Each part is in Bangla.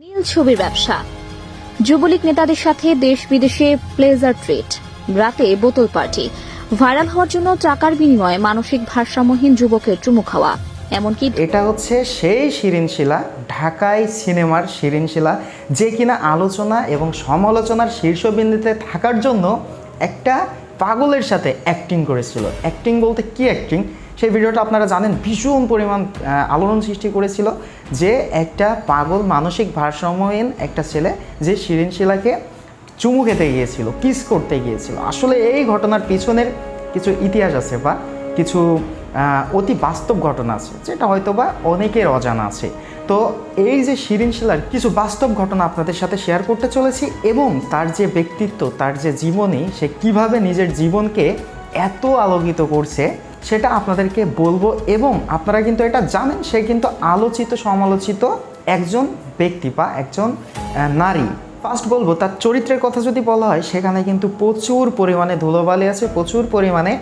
নীল ছবির ব্যবসা, যুবলীগ নেতাদের সাথে দেশ বিদেশে প্লেজার ট্রিট, রাতে বোতল পার্টি, ভাইরাল হওয়ার জন্য টাকার বিনিময়ে মানসিক ভারসাম্যহীন যুবকের চুমু খাওয়া, এমনকি এটা হচ্ছে সেই শিরিন শিলা, ঢাকায় সিনেমার শিরিন শিলা, যে কিনা আলোচনা এবং সমালোচনার শীর্ষবিন্দুতে থাকার জন্য একটা পাগলের সাথে অ্যাক্টিং করেছিল। অ্যাক্টিং বলতে কি অ্যাক্টিং, সেই ভিডিওটা আপনারা জানেন, ভীষণ পরিমাণ আলোড়ন সৃষ্টি করেছিল। যে একটা পাগল মানসিক ভারসাম্যহীন একটা ছেলে যে শিরিন শিলাকে চুমু খেতে গিয়েছিল, কিস করতে গিয়েছিল। আসলে এই ঘটনার পিছনের কিছু ইতিহাস আছে বা কিছু অতি বাস্তব ঘটনা আছে, যেটা হয়তো বা অনেকের অজানা আছে। তো এই যে শিরিন শিলার কিছু বাস্তব ঘটনা আপনাদের সাথে শেয়ার করতে চলেছি, এবং তার যে ব্যক্তিত্ব, তার যে জীবনী, সে কিভাবে নিজের জীবনকে এত আলোকিত করছে সেটা আপনাদেরকে বলবো। এবং আপনারা কিন্তু এটা জানেন, সে কিন্তু আলোচিত সমালোচিত একজন ব্যক্তি বা একজন নারী। ফার্স্ট বলবো, তার চরিত্রের কথা যদি বলা হয়, সেখানে কিন্তু প্রচুর পরিমাণে ধুলোবালি আছে, প্রচুর পরিমাণে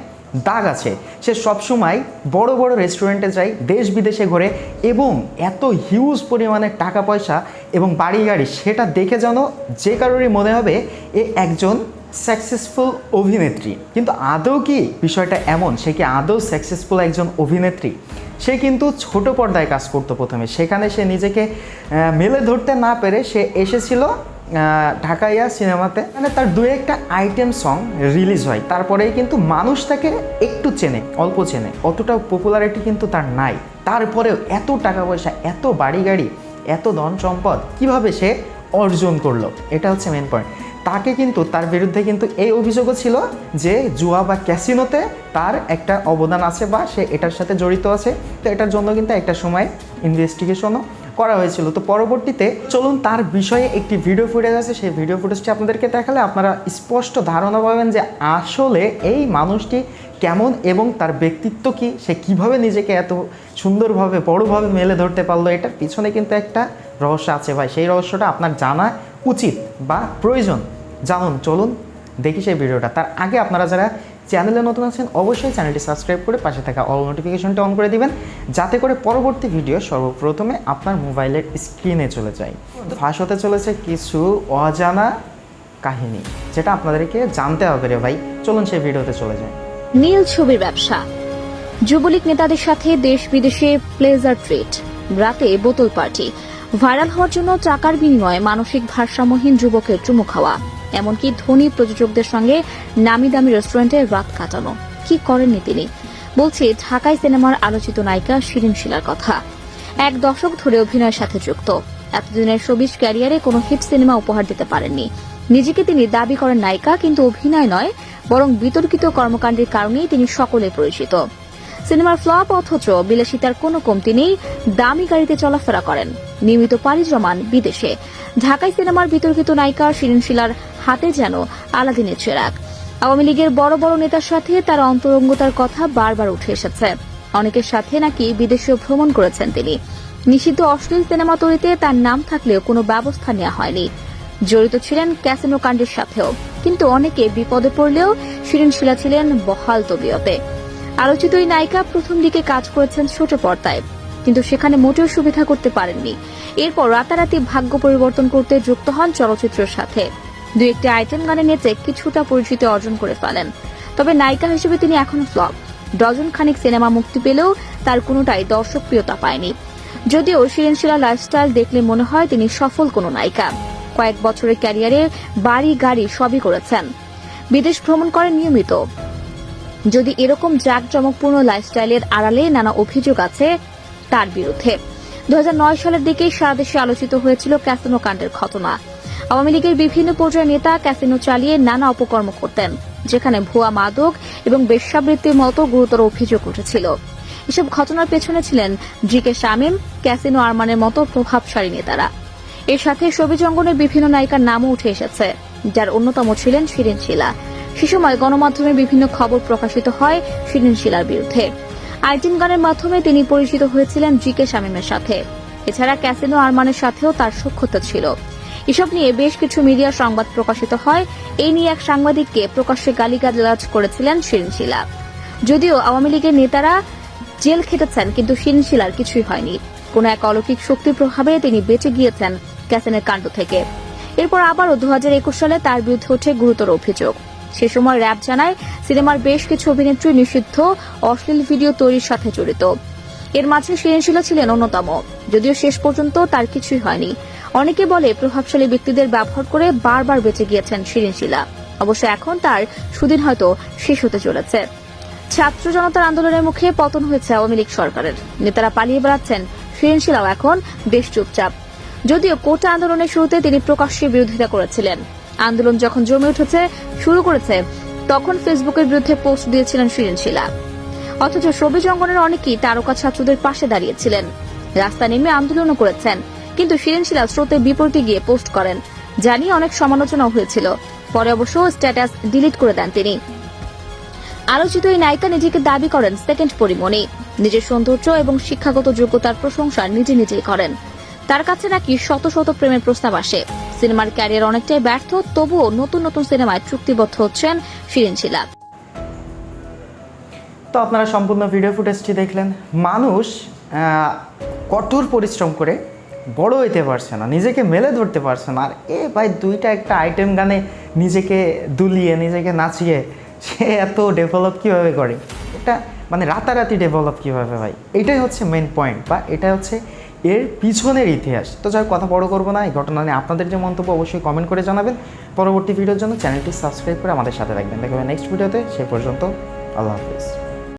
দাগ আছে। সে সবসময় বড় বড় রেস্টুরেন্টে যায়, দেশ বিদেশে ঘোরে, এবং এত হিউজ পরিমাণে টাকা পয়সা এবং বাড়ি গাড়ি, সেটা দেখে যেন যে কারোরই মনে হবে এ একজন সাকসেসফুল অভিনেত্রী। কিন্তু আদৌ কি বিষয়টা এমন? সে কি আদৌ সাকসেসফুল একজন অভিনেত্রী? সে কিন্তু ছোট পর্দায় কাজ করতো প্রথমে, সেখানে সে নিজেকে মেলে ধরতে না পেরে সে এসেছিল ঢাকাইয়া সিনেমাতে। মানে তার দু একটা আইটেম সং রিলিজ হয়, তারপরেই কিন্তু মানুষ তাকে একটু চেনে, অল্প চেনে, অতটা পপুলারিটি কিন্তু তার নাই। তারপরেও এত টাকা পয়সা, এত বাড়ি গাড়ি, এত ধন সম্পদ কিভাবে সে অর্জন করলো, এটা হচ্ছে মেন পয়েন্ট। তাকে কিন্তু, তার বিরুদ্ধে কিন্তু এই অভিযোগও ছিল যে জুয়া বা ক্যাসিনোতে তার একটা অবদান আছে বা সে এটার সাথে জড়িত আছে। তো এটার জন্য কিন্তু একটা সময় ইনভেস্টিগেশনও করা হয়েছিল। তো পরবর্তীতে চলুন তার বিষয়ে একটি ভিডিও ফুটেজ আছে, সেই ভিডিও ফুটেজটি আপনাদেরকে দেখালে আপনারা স্পষ্ট ধারণা পাবেন যে আসলে এই মানুষটি কেমন এবং তার ব্যক্তিত্ব কি, সে কিভাবে নিজেকে এত সুন্দরভাবে বড়োভাবে মেলে ধরতে পারলো। এটার পিছনে কিন্তু একটা রহস্য আছে ভাই, সেই রহস্যটা আপনার জানা উচিত বা প্রয়োজন। জানুন, চলুন দেখি সেই ভিডিওটা। তার আগে আপনারা যারা চ্যানেলে নতুন আছেন, অবশ্যই চ্যানেলটি সাবস্ক্রাইব করে পাশে থাকা অল নোটিফিকেশনটা অন করে দিবেন, যাতে করে পরবর্তী ভিডিও সর্বপ্রথমে আপনার মোবাইলের স্ক্রিনে চলে যায়। ফাঁস হতে চলেছে কিছু অজানা কাহিনী, যেটা আপনাদেরকে জানতে হবে রে ভাই। চলুন সেই ভিডিওতে চলে যায়। নীল ছবির ব্যবসা, যুবলীগ নেতাদের সাথে দেশ বিদেশে প্লেজার ট্রিট, রাতে বোতল পার্টি, ভাইরাল হওয়ার জন্য টাকার বিনিময়ে মানসিক ভারসাম্যহীন যুবকের চুমু খাওয়া, এমনকি ধনী প্রযোজকদের সঙ্গে নামি দামি রেস্টুরেন্টে রাত কাটানো। কি করেননি তিনি? বলছি ঢাকায় সিনেমার আলোচিত নায়িকা শিরিন শিলার কথা। এক দশক ধরে অভিনয়ের সাথে যুক্ত, এতদিনের শোবিজ ক্যারিয়ারে কোনো হিট সিনেমা উপহার দিতে পারেননি। নিজেকে তিনি দাবি করেন নায়িকা, কিন্তু অভিনয় নয়, বরং বিতর্কিত কর্মকাণ্ডের কারণেই তিনি সকলে পরিচিত। সিনেমার ফ্লপ, অথচ বিলাসিতার কোনো কমতি নেই, দামি গাড়িতে চলাফেরা করেন, নিয়মিত পাড়ি জমান বিদেশে। ঢাকায় সিনেমার বিতর্কিত নায়িকা শিরিন শিলার হাতে যেন আলাদিনের চেরাগ। আওয়ামী লীগের বড় বড় নেতার সাথে তার অন্তরঙ্গতার কথা বারবার উঠে এসেছে। অনেকের সাথে নাকি বিদেশেও ভ্রমণ করেছেন তিনি। নিষিদ্ধ অশ্লীল সিনেমা তৈরিতে তার নাম থাকলেও কোনো ব্যবস্থা নেওয়া হয়নি। জড়িত ছিলেন ক্যাসিনো কাণ্ডের সাথেও, কিন্তু অনেকে বিপদে পড়লেও শিরিন শিলা ছিলেন বহাল তবিয়তে। আলোচিত এই নায়িকা প্রথম দিকে কাজ করেছেন ছোট পর্দায়, কিন্তু সেখানে মোটেও সুবিধা করতে পারেননি। এরপর রাতারাতি ভাগ্য পরিবর্তন করতে যুক্ত হন চলচ্চিত্রের সাথে। দু একটি আইটেম গানে নেচে কিছুটা পরিচিতি অর্জন করে ফেলেন। তবে নায়িকা হিসেবে তিনি এখনো ফ্লপ। ডজন খানিক সিনেমা মুক্তি পেলেও তার কোনোটাই দর্শকপ্রিয়তা পায়নি। যদিও শিরিন শিলার লাইফস্টাইল দেখলে মনে হয় তিনি সফল কোনো নায়িকা। কয়েক বছরের ক্যারিয়ারে বাড়ি গাড়ি সবই করেছেন, বিদেশ ভ্রমণ করেন নিয়মিত। যদি এরকম জাঁকজমকপূর্ণ লাইফস্টাইলের আড়ালে নানা অভিযোগ আছে তার বিরুদ্ধে। 2009 সালের দিকে সারা দেশে আলোচিত হয়েছিল ক্যাসিনো কাণ্ডের ঘটনা। আওয়ামী লীগের বিভিন্ন পর্যায়ের নেতা ক্যাসিনো চালিয়ে নানা অপকর্ম করতেন, যেখানে ভুয়া মাদক এবং বেশ্যাবৃত্তির মতো গুরুতর অভিযোগ উঠেছিল। এসব ঘটনার পেছনে ছিলেন জি.কে. শামীম, ক্যাসিনো আরমানের মতো প্রভাবশালী নেতারা। এর সাথে শোবিজ অঙ্গনের বিভিন্ন নায়িকার নামও উঠে এসেছে, যার অন্যতম ছিলেন শিরিন শিলা। সে সময় গণমাধ্যমে বিভিন্ন খবর প্রকাশিত হয় শিরিন শিলার বিরুদ্ধে। আইটেম গানের মাধ্যমে তিনি পরিচিত হয়েছিলেন জি.কে. শামীমের সাথে। এছাড়া ক্যাসিনো আরমানের সাথেও তার সখ্যতা ছিল। এসব নিয়ে বেশ কিছু মিডিয়া সংবাদ প্রকাশিত হয়। এই নিয়ে এক সাংবাদিককে প্রকাশ্যে গালিগালাজ করেছিলেন শিরিন শিলা। যদিও আওয়ামী লীগের নেতারা জেল খেটেছেন, কিন্তু শিরিন শিলার কিছুই হয়নি। কোন এক অলৌকিক শক্তির প্রভাবে তিনি বেঁচে গিয়েছেন ক্যাসিনের কাণ্ড থেকে। এরপর আবারও 2021 সালে তার বিরুদ্ধে ওঠে গুরুতর অভিযোগ। সে সময় র‍্যাব জানায় সিনেমার বেশ কিছু অভিনেত্রী নিষিদ্ধ অশ্লীল ভিডিও তৈরির সাথে জড়িত। এর মাঝে শিরিন শিলা ছিলেন অন্যতম, যদিও শেষ পর্যন্ত তার কিছুই হয়নি। অনেকে বলে প্রভাবশালী ব্যক্তিদের ব্যবহার করে বারবার বেঁচে গিয়েছেন শিরিন শিলা। অবশ্য এখন তার সুদিন হয়তো শেষ হতে চলেছে। ছাত্র জনতার আন্দোলনের মুখে পতন হয়েছে আওয়ামী লীগ সরকারের। নেতারা পালিয়ে বেড়াচ্ছেন, শিরিন শিলাও এখন বেশ চুপচাপ। যদিও কোটা আন্দোলনের শুরুতে তিনি প্রকাশ্যে বিরোধিতা করেছিলেন। আন্দোলন যখন জমে উঠেছে শুরু করেছে, তখন ফেসবুকের বিরুদ্ধে পোস্ট দিয়েছিলেন শিরিন শিলা। অথচ শোবিজ অঙ্গনের অনেকেই তারকা ছাত্রদের পাশে দাঁড়িয়েছিলেন, রাস্তা নেমে আন্দোলনও করেছেন। কিন্তু শিরিন শিলা স্রোতের বিপরীতে গিয়ে পোস্ট করেন, জানিয়ে অনেক সমালোচনাও হয়েছিল। পরে অবশ্য স্ট্যাটাস ডিলিট করে দেন তিনি। আলোচিত এই নায়িকা নিজেকে দাবি করেন সেকেন্ড পরিমণি। নিজের সৌন্দর্য এবং শিক্ষাগত যোগ্যতার প্রশংসা নিজেই করেন। তার কাছে নাকি শত শত প্রেমের প্রস্তাব আসে। সিনেমার ক্যারিয়ার অনেকটাই ব্যর্থ, তবুও নতুন নতুন সিনেমায় চুক্তিবদ্ধ হচ্ছেন শিরিন শিলা। তো আপনারা সম্পূর্ণ ভিডিও ফুটেজটি দেখলেন। মানুষ কঠোর পরিশ্রম করে বড় হইতে পারছে না, নিজেকে মেলে ধরতে পারছে না। আর ভাই দুইটা একটা আইটেম গানে নিজেকে দুলিয়ে নিজেকে নাচিয়ে সে এত ডেভেলপ কীভাবে করে? এটা মানে রাতারাতি ডেভেলপ কীভাবে ভাই? এটাই হচ্ছে মেন পয়েন্ট, বা এটা হচ্ছে এর পিছনের ইতিহাস। তো যাই কথা বড় করবো না, এই ঘটনা নিয়ে আপনাদের যে মন্তব্য অবশ্যই কমেন্ট করে জানাবেন। পরবর্তী ভিডিওর জন্য চ্যানেলটি সাবস্ক্রাইব করে আমাদের সাথে রাখবেন। দেখা হবে নেক্সট ভিডিওতে। সে পর্যন্ত আল্লাহ হাফিজ।